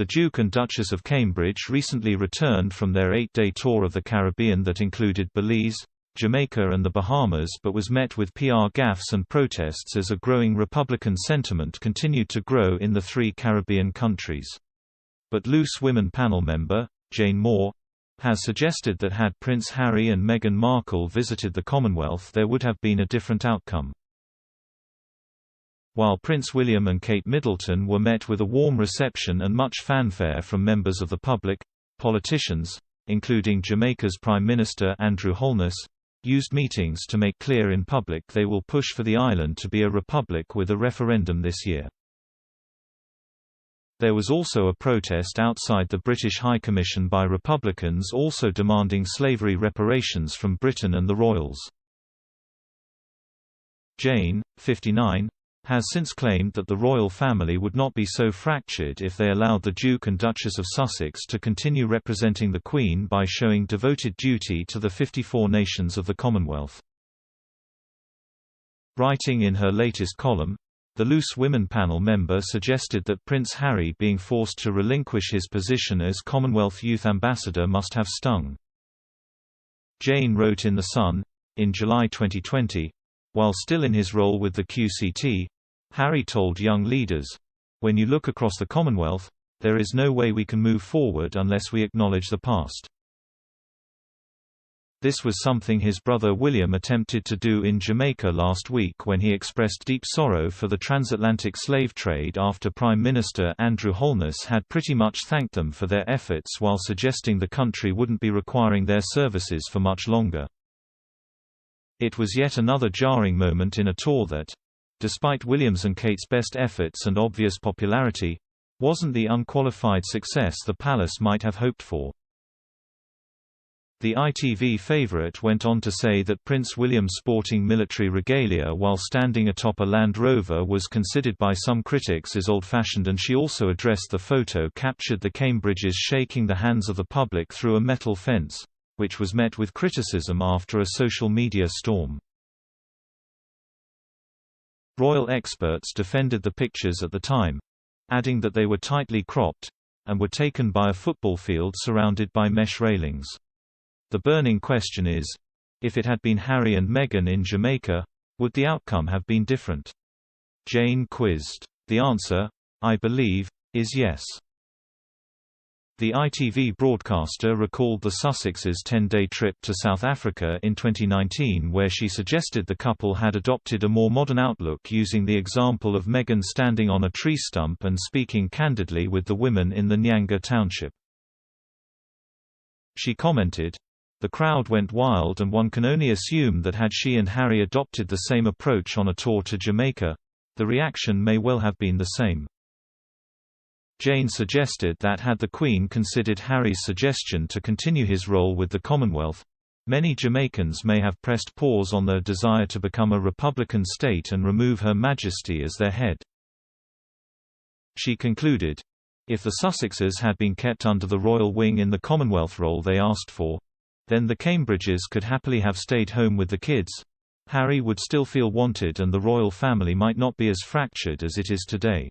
The Duke and Duchess of Cambridge recently returned from their 8-day tour of the Caribbean that included Belize, Jamaica and the Bahamas, but was met with PR gaffes and protests as a growing Republican sentiment continued to grow in the 3 Caribbean countries. But Loose Women panel member, Jane Moore, has suggested that had Prince Harry and Meghan Markle visited the Commonwealth there would have been a different outcome. While Prince William and Kate Middleton were met with a warm reception and much fanfare from members of the public, politicians, including Jamaica's Prime Minister Andrew Holness, used meetings to make clear in public they will push for the island to be a republic with a referendum this year. There was also a protest outside the British High Commission by Republicans also demanding slavery reparations from Britain and the royals. Jane, 59, has since claimed that the royal family would not be so fractured if they allowed the Duke and Duchess of Sussex to continue representing the Queen by showing devoted duty to the 54 nations of the Commonwealth. Writing in her latest column, the Loose Women panel member suggested that Prince Harry being forced to relinquish his position as Commonwealth Youth Ambassador must have stung. Jane wrote in The Sun, in July 2020, while still in his role with the QCT, Harry told young leaders, "When you look across the Commonwealth, there is no way we can move forward unless we acknowledge the past." This was something his brother William attempted to do in Jamaica last week when he expressed deep sorrow for the transatlantic slave trade after Prime Minister Andrew Holness had pretty much thanked them for their efforts while suggesting the country wouldn't be requiring their services for much longer. It was yet another jarring moment in a tour that, despite William's and Kate's best efforts and obvious popularity, wasn't the unqualified success the palace might have hoped for. The ITV favourite went on to say that Prince William sporting military regalia while standing atop a Land Rover was considered by some critics as old-fashioned, and she also addressed the photo captured the Cambridges shaking the hands of the public through a metal fence, which was met with criticism after a social media storm. Royal experts defended the pictures at the time, adding that they were tightly cropped, and were taken by a football field surrounded by mesh railings. The burning question is, if it had been Harry and Meghan in Jamaica, would the outcome have been different? Jane quizzed. The answer, I believe, is yes. The ITV broadcaster recalled the Sussexes' 10-day trip to South Africa in 2019, where she suggested the couple had adopted a more modern outlook using the example of Meghan standing on a tree stump and speaking candidly with the women in the Nyanga township. She commented, "The crowd went wild, and one can only assume that had she and Harry adopted the same approach on a tour to Jamaica, the reaction may well have been the same." Jane suggested that had the Queen considered Harry's suggestion to continue his role with the Commonwealth, many Jamaicans may have pressed pause on their desire to become a republican state and remove Her Majesty as their head. She concluded, "If the Sussexes had been kept under the royal wing in the Commonwealth role they asked for, then the Cambridges could happily have stayed home with the kids. Harry would still feel wanted and the royal family might not be as fractured as it is today."